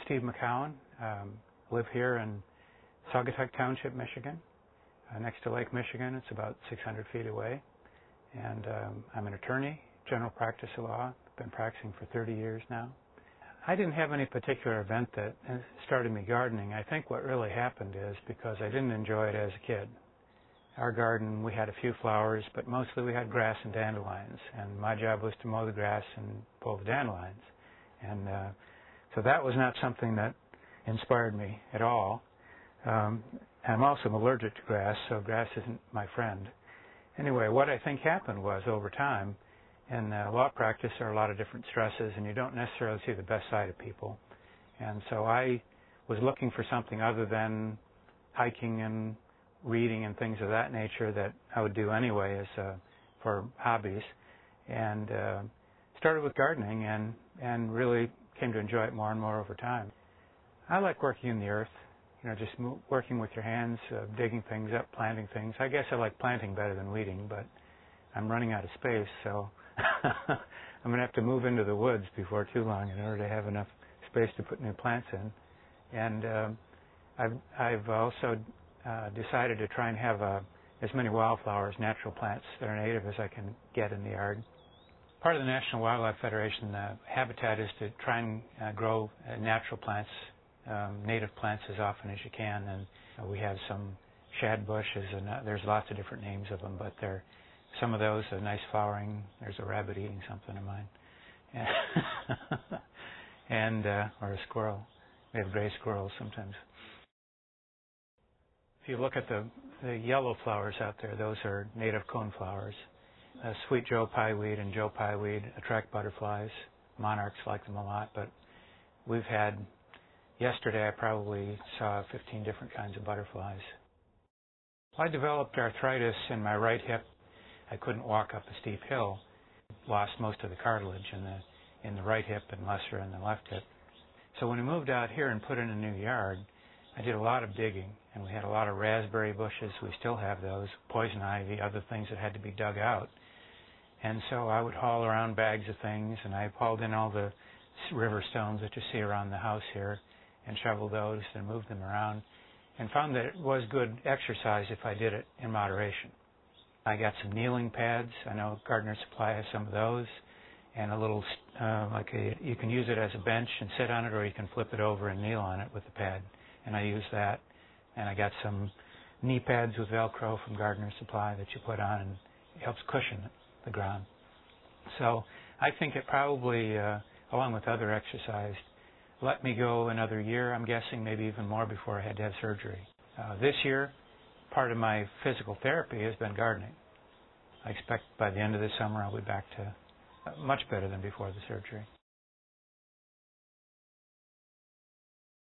Steve McKown. Live here in Saugatuck Township, Michigan, next to Lake Michigan. It's about 600 feet away. And I'm an attorney, general practice of law. Been practicing for 30 years now. I didn't have any particular event that started me gardening. I think what really happened is because I didn't enjoy it as a kid. Our garden, we had a few flowers, but mostly we had grass and dandelions. And my job was to mow the grass and pull the dandelions. And so that was not something that inspired me at all. I'm also allergic to grass, so grass isn't my friend. Anyway, what I think happened was over time, in law practice there are a lot of different stresses, and you don't necessarily see the best side of people. And so I was looking for something other than hiking and reading and things of that nature that I would do anyway for hobbies, and started with gardening and really came to enjoy it more and more over time. I like working in the earth, just working with your hands, digging things up, planting things. I guess I like planting better than weeding, but I'm running out of space, so I'm going to have to move into the woods before too long in order to have enough space to put new plants in. And I've also decided to try and have as many wildflowers, natural plants that are native as I can get in the yard. Part of the National Wildlife Federation habitat is to try and grow natural plants, native plants as often as you can. And we have some shad bushes, and there's lots of different names of them, but some of those are nice flowering. There's a rabbit eating something of mine, and or a squirrel. We have gray squirrels sometimes. If you look at the yellow flowers out there, those are native coneflowers. Sweet Joe pieweed and Joe pieweed attract butterflies. Monarchs like them a lot, but yesterday I probably saw 15 different kinds of butterflies. I developed arthritis in my right hip. I couldn't walk up a steep hill. Lost most of the cartilage in the right hip and lesser in the left hip. So when we moved out here and put in a new yard, I did a lot of digging, and we had a lot of raspberry bushes. We still have those, poison ivy, other things that had to be dug out. And so I would haul around bags of things, and I hauled in all the river stones that you see around the house here and shoveled those and moved them around, and found that it was good exercise if I did it in moderation. I got some kneeling pads. I know Gardener Supply has some of those, and a little, you can use it as a bench and sit on it, or you can flip it over and kneel on it with the pad. And I use that. And I got some knee pads with Velcro from Gardener Supply that you put on, and it helps cushion the ground. So I think it probably, along with other exercise, let me go another year, I'm guessing, maybe even more before I had to have surgery. This year, part of my physical therapy has been gardening. I expect by the end of this summer I'll be back to much better than before the surgery.